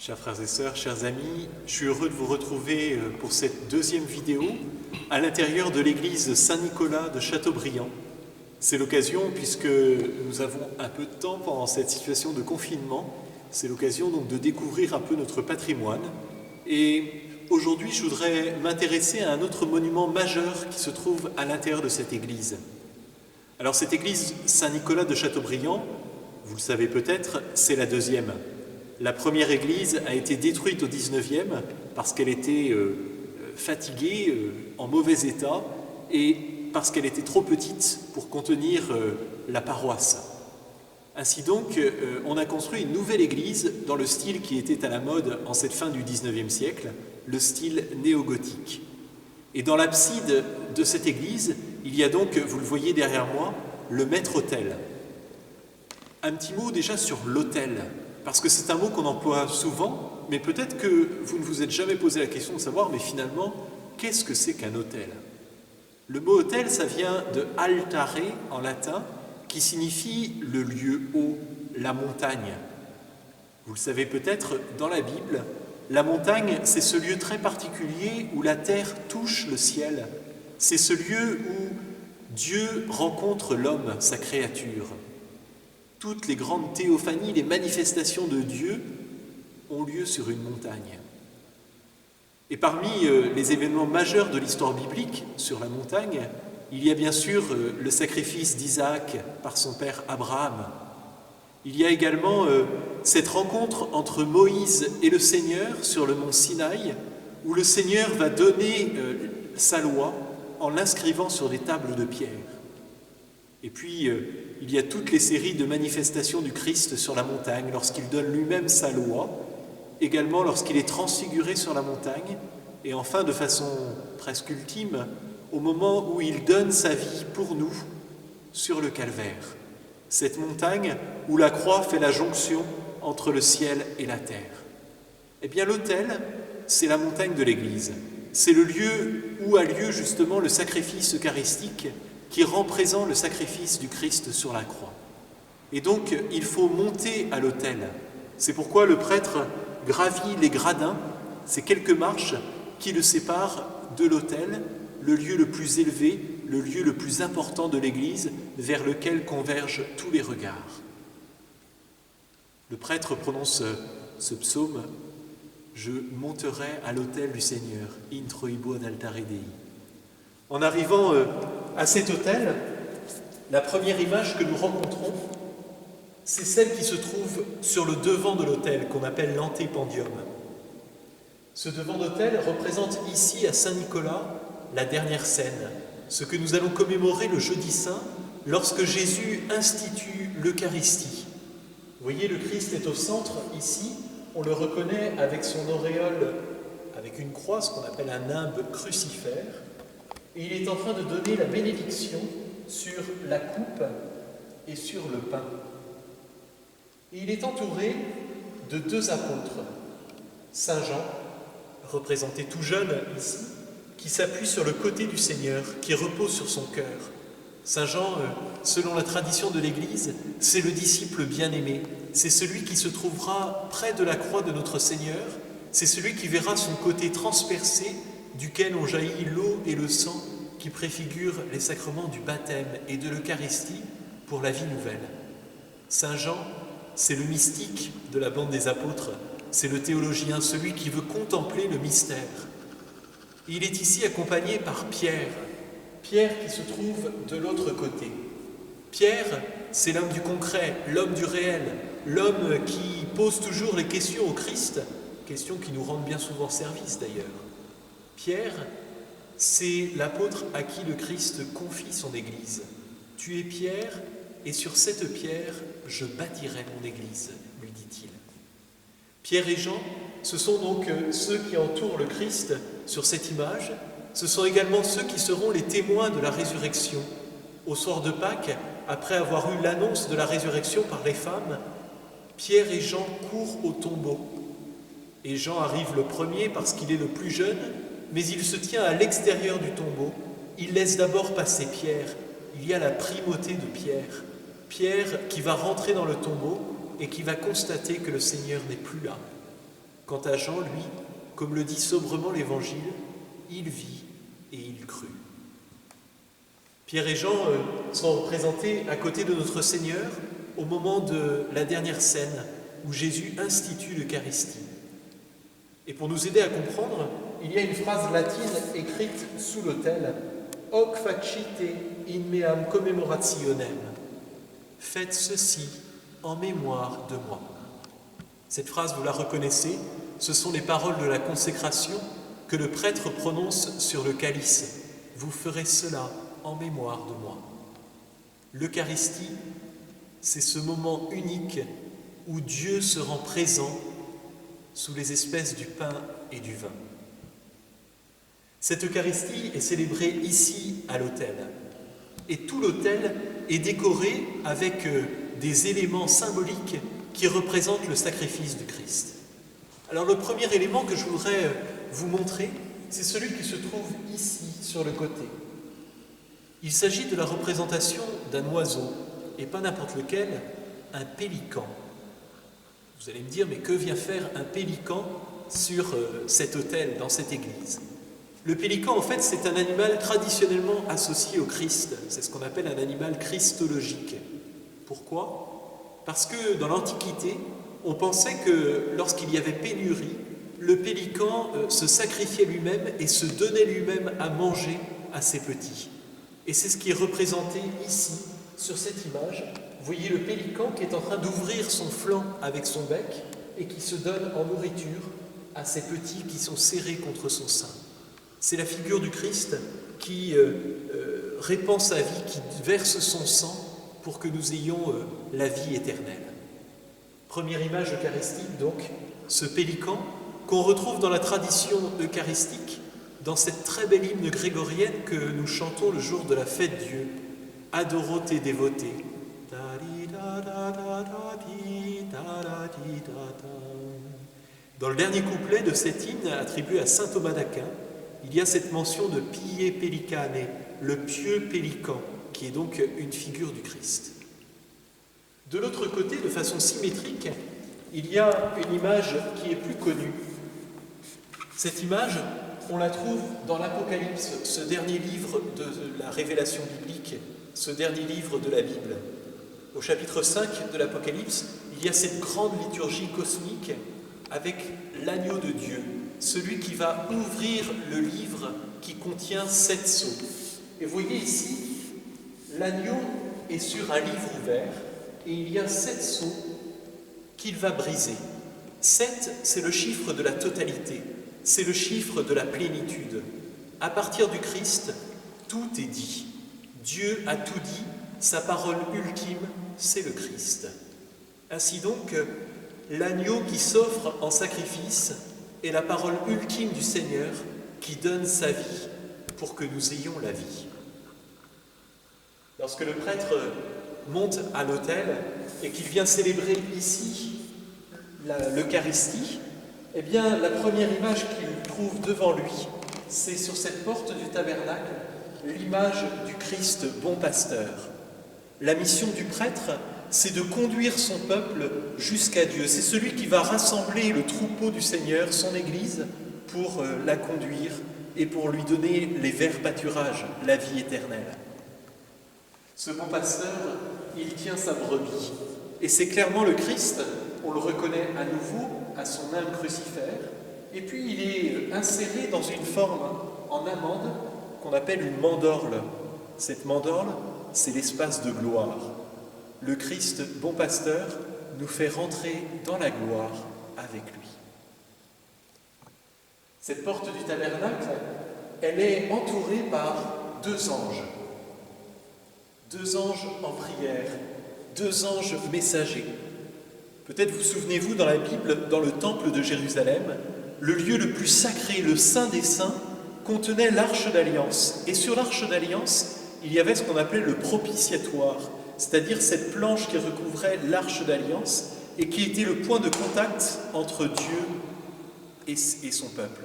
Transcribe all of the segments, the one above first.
Chers frères et sœurs, chers amis, je suis heureux de vous retrouver pour cette deuxième vidéo à l'intérieur de l'église Saint-Nicolas de Châteaubriand. C'est l'occasion, puisque nous avons un peu de temps pendant cette situation de confinement, c'est l'occasion donc de découvrir un peu notre patrimoine. Et aujourd'hui, je voudrais m'intéresser à un autre monument majeur qui se trouve à l'intérieur de cette église. Alors cette église Saint-Nicolas de Châteaubriand, vous le savez peut-être, c'est la deuxième. La première église a été détruite au XIXe parce qu'elle était fatiguée, en mauvais état, et parce qu'elle était trop petite pour contenir la paroisse. Ainsi donc, on a construit une nouvelle église dans le style qui était à la mode en cette fin du XIXe siècle, le style néo-gothique. Et dans l'abside de cette église, il y a donc, vous le voyez derrière moi, le maître-autel. Un petit mot déjà sur l'autel. Parce que c'est un mot qu'on emploie souvent, mais peut-être que vous ne vous êtes jamais posé la question de savoir, mais finalement, qu'est-ce que c'est qu'un autel? Le mot autel, ça vient de altare en latin, qui signifie le lieu haut, la montagne. Vous le savez peut-être, dans la Bible, la montagne, c'est ce lieu très particulier où la terre touche le ciel. C'est ce lieu où Dieu rencontre l'homme, sa créature. Toutes les grandes théophanies, les manifestations de Dieu ont lieu sur une montagne. Et parmi les événements majeurs de l'histoire biblique sur la montagne, il y a bien sûr le sacrifice d'Isaac par son père Abraham. Il y a également cette rencontre entre Moïse et le Seigneur sur le mont Sinaï, où le Seigneur va donner sa loi en l'inscrivant sur des tables de pierre. Et puis, il y a toutes les séries de manifestations du Christ sur la montagne, lorsqu'il donne lui-même sa loi, également lorsqu'il est transfiguré sur la montagne, et enfin, de façon presque ultime, au moment où il donne sa vie pour nous sur le calvaire. Cette montagne où la croix fait la jonction entre le ciel et la terre. Eh bien, l'autel, c'est la montagne de l'Église. C'est le lieu où a lieu justement le sacrifice eucharistique qui rend présent le sacrifice du Christ sur la croix. Et donc, il faut monter à l'autel. C'est pourquoi le prêtre gravit les gradins, ces quelques marches qui le séparent de l'autel, le lieu le plus élevé, le lieu le plus important de l'Église, vers lequel convergent tous les regards. Le prêtre prononce ce psaume « Je monterai à l'autel du Seigneur, introibo ad altare Dei ». En arrivant à cet autel, la première image que nous rencontrons, c'est celle qui se trouve sur le devant de l'autel, qu'on appelle l'antépendium. Ce devant d'autel représente ici, à Saint-Nicolas, la dernière scène, ce que nous allons commémorer le jeudi saint, lorsque Jésus institue l'Eucharistie. Vous voyez, le Christ est au centre, ici, on le reconnaît avec son auréole, avec une croix, ce qu'on appelle un nimbe crucifère, et il est en train de donner la bénédiction sur la coupe et sur le pain. Et il est entouré de deux apôtres, Saint Jean, représenté tout jeune ici, qui s'appuie sur le côté du Seigneur, qui repose sur son cœur. Saint Jean, selon la tradition de l'Église, c'est le disciple bien-aimé, c'est celui qui se trouvera près de la croix de notre Seigneur, c'est celui qui verra son côté transpercé, duquel ont jailli l'eau et le sang qui préfigurent les sacrements du baptême et de l'Eucharistie pour la vie nouvelle. Saint Jean, c'est le mystique de la bande des apôtres, c'est le théologien, celui qui veut contempler le mystère. Il est ici accompagné par Pierre, Pierre qui se trouve de l'autre côté. Pierre, c'est l'homme du concret, l'homme du réel, l'homme qui pose toujours les questions au Christ, questions qui nous rendent bien souvent service d'ailleurs. Pierre, c'est l'apôtre à qui le Christ confie son Église. « Tu es Pierre, et sur cette pierre, je bâtirai mon Église », lui dit-il. Pierre et Jean, ce sont donc ceux qui entourent le Christ sur cette image. Ce sont également ceux qui seront les témoins de la résurrection. Au soir de Pâques, après avoir eu l'annonce de la résurrection par les femmes, Pierre et Jean courent au tombeau. Et Jean arrive le premier parce qu'il est le plus jeune, mais il se tient à l'extérieur du tombeau. Il laisse d'abord passer Pierre. Il y a la primauté de Pierre. Pierre qui va rentrer dans le tombeau et qui va constater que le Seigneur n'est plus là. Quant à Jean, lui, comme le dit sobrement l'Évangile, il vit et il crut. Pierre et Jean sont représentés à côté de notre Seigneur au moment de la dernière scène où Jésus institue l'Eucharistie. Et pour nous aider à comprendre, il y a une phrase latine écrite sous l'autel « Hoc facite in meam commemorationem » « Faites ceci en mémoire de moi ». Cette phrase, vous la reconnaissez, ce sont les paroles de la consécration que le prêtre prononce sur le calice. « Vous ferez cela en mémoire de moi ». L'Eucharistie, c'est ce moment unique où Dieu se rend présent sous les espèces du pain et du vin. Cette Eucharistie est célébrée ici à l'autel. Et tout l'autel est décoré avec des éléments symboliques qui représentent le sacrifice du Christ. Alors le premier élément que je voudrais vous montrer, c'est celui qui se trouve ici, sur le côté. Il s'agit de la représentation d'un oiseau, et pas n'importe lequel, un pélican. Vous allez me dire, mais que vient faire un pélican sur cet autel, dans cette église ? Le pélican, en fait, c'est un animal traditionnellement associé au Christ. C'est ce qu'on appelle un animal christologique. Pourquoi ? Parce que dans l'Antiquité, on pensait que lorsqu'il y avait pénurie, le pélican se sacrifiait lui-même et se donnait lui-même à manger à ses petits. Et c'est ce qui est représenté ici, sur cette image. Vous voyez le pélican qui est en train d'ouvrir son flanc avec son bec et qui se donne en nourriture à ses petits qui sont serrés contre son sein. C'est la figure du Christ qui répand sa vie, qui verse son sang pour que nous ayons la vie éternelle. Première image eucharistique, donc, ce pélican qu'on retrouve dans la tradition eucharistique, dans cette très belle hymne grégorienne que nous chantons le jour de la fête Dieu, « Adoro te dévote ». Dans le dernier couplet de cet hymne attribué à saint Thomas d'Aquin, il y a cette mention de Pie Pellicane, le pieux pélican, qui est donc une figure du Christ. De l'autre côté, de façon symétrique, il y a une image qui est plus connue. Cette image, on la trouve dans l'Apocalypse, ce dernier livre de la révélation biblique, ce dernier livre de la Bible. Au chapitre 5 de l'Apocalypse, il y a cette grande liturgie cosmique avec l'agneau de Dieu, celui qui va ouvrir le livre qui contient 7 sceaux. Et vous voyez ici, l'agneau est sur un livre ouvert et il y a 7 sceaux qu'il va briser. 7, c'est le chiffre de la totalité, c'est le chiffre de la plénitude. À partir du Christ, tout est dit. Dieu a tout dit, sa parole ultime, c'est le Christ. Ainsi donc, l'agneau qui s'offre en sacrifice est la parole ultime du Seigneur qui donne sa vie pour que nous ayons la vie. Lorsque le prêtre monte à l'autel et qu'il vient célébrer ici l'Eucharistie, eh bien, la première image qu'il trouve devant lui, c'est sur cette porte du tabernacle, l'image du Christ bon pasteur. La mission du prêtre, c'est de conduire son peuple jusqu'à Dieu. C'est celui qui va rassembler le troupeau du Seigneur, son Église, pour la conduire et pour lui donner les verts pâturages, la vie éternelle. Ce bon pasteur, il tient sa brebis. Et c'est clairement le Christ, on le reconnaît à nouveau à son âme crucifère. Et puis il est inséré dans une forme en amande qu'on appelle une mandorle. Cette mandorle, c'est l'espace de gloire. Le Christ, bon pasteur, nous fait rentrer dans la gloire avec lui. Cette porte du tabernacle, elle est entourée par 2 anges. 2 anges en prière, 2 anges messagers. Peut-être vous souvenez-vous dans la Bible, dans le temple de Jérusalem, le lieu le plus sacré, le Saint des Saints, contenait l'arche d'alliance. Et sur l'arche d'alliance, il y avait ce qu'on appelait le propitiatoire, c'est-à-dire cette planche qui recouvrait l'arche d'alliance et qui était le point de contact entre Dieu et son peuple.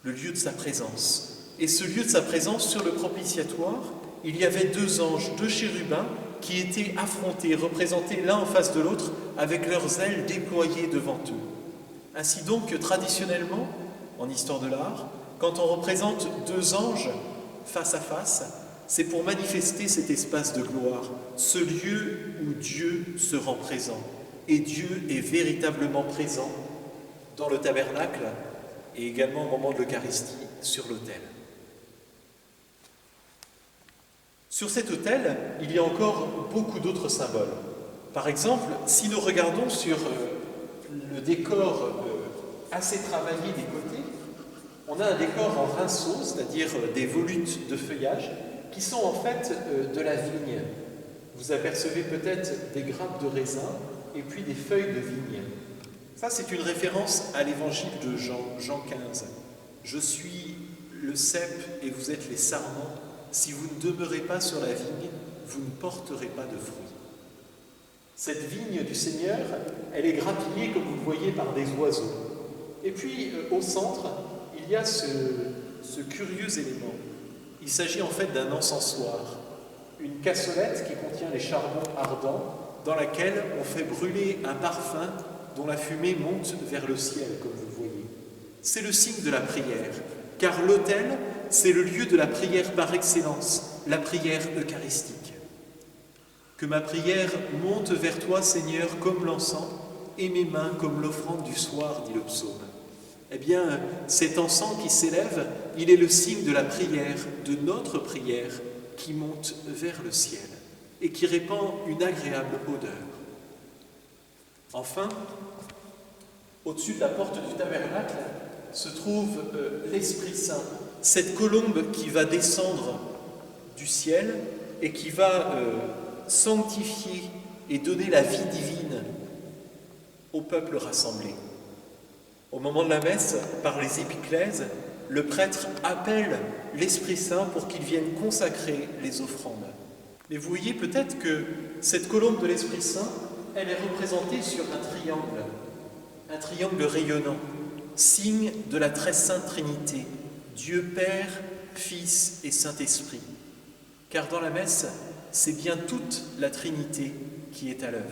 Le lieu de sa présence. Et ce lieu de sa présence, sur le propitiatoire, il y avait 2 anges, 2 chérubins, qui étaient affrontés, représentés l'un en face de l'autre, avec leurs ailes déployées devant eux. Ainsi donc, traditionnellement, en histoire de l'art, quand on représente deux anges face à face, c'est pour manifester cet espace de gloire, ce lieu où Dieu se rend présent. Et Dieu est véritablement présent dans le tabernacle et également au moment de l'Eucharistie sur l'autel. Sur cet autel, il y a encore beaucoup d'autres symboles. Par exemple, si nous regardons sur le décor assez travaillé des côtés, on a un décor en rinceaux, c'est-à-dire des volutes de feuillage, qui sont en fait de la vigne. Vous apercevez peut-être des grappes de raisin et puis des feuilles de vigne. Ça, c'est une référence à l'évangile de Jean, Jean 15. « Je suis le cep et vous êtes les sarments. Si vous ne demeurez pas sur la vigne, vous ne porterez pas de fruits. » Cette vigne du Seigneur, elle est grappillée, comme vous le voyez, par des oiseaux. Et puis, au centre, il y a ce curieux élément. Il s'agit en fait d'un encensoir, une cassolette qui contient les charbons ardents, dans laquelle on fait brûler un parfum dont la fumée monte vers le ciel, comme vous le voyez. C'est le signe de la prière, car l'autel, c'est le lieu de la prière par excellence, la prière eucharistique. Que ma prière monte vers toi, Seigneur, comme l'encens, et mes mains comme l'offrande du soir, dit le psaume. Eh bien, cet encens qui s'élève, il est le signe de la prière, de notre prière, qui monte vers le ciel et qui répand une agréable odeur. Enfin, au-dessus de la porte du tabernacle, se trouve l'Esprit Saint, cette colombe qui va descendre du ciel et qui va sanctifier et donner la vie divine au peuple rassemblé. Au moment de la messe, par les épiclèses, le prêtre appelle l'Esprit Saint pour qu'il vienne consacrer les offrandes. Mais vous voyez peut-être que cette colombe de l'Esprit Saint, elle est représentée sur un triangle rayonnant, signe de la très sainte Trinité, Dieu Père, Fils et Saint-Esprit. Car dans la messe, c'est bien toute la Trinité qui est à l'œuvre.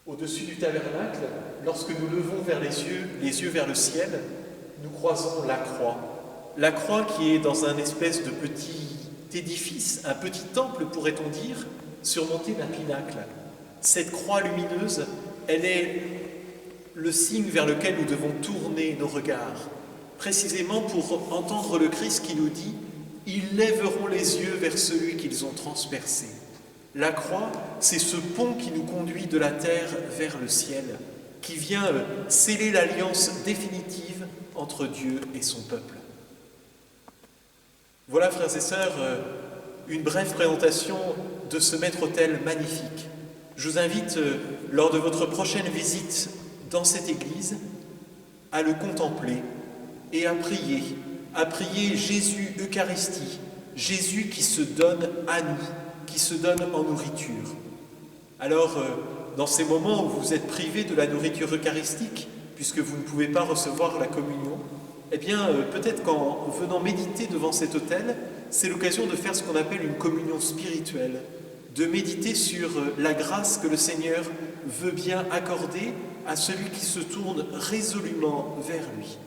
Au-dessus du tabernacle, lorsque nous levons vers les yeux vers le ciel, nous croisons la croix qui est dans un espèce de petit édifice, un petit temple pourrait-on dire, surmonté d'un pinacle. Cette croix lumineuse, elle est le signe vers lequel nous devons tourner nos regards, précisément pour entendre le Christ qui nous dit « Ils lèveront les yeux vers celui qu'ils ont transpercé ». La croix, c'est ce pont qui nous conduit de la terre vers le ciel, qui vient sceller l'alliance définitive entre Dieu et son peuple. Voilà, frères et sœurs, une brève présentation de ce maître-autel magnifique. Je vous invite, lors de votre prochaine visite dans cette église, à le contempler et à prier Jésus Eucharistie, Jésus qui se donne à nous, qui se donne en nourriture. Alors, dans ces moments où vous êtes privés de la nourriture eucharistique, puisque vous ne pouvez pas recevoir la communion, eh bien, peut-être qu'en venant méditer devant cet autel, c'est l'occasion de faire ce qu'on appelle une communion spirituelle, de méditer sur la grâce que le Seigneur veut bien accorder à celui qui se tourne résolument vers lui.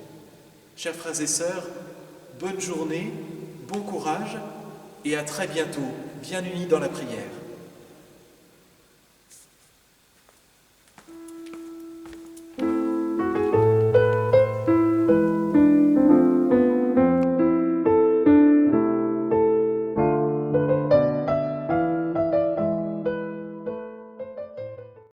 Chers frères et sœurs, bonne journée, bon courage et à très bientôt, bien unis dans la prière.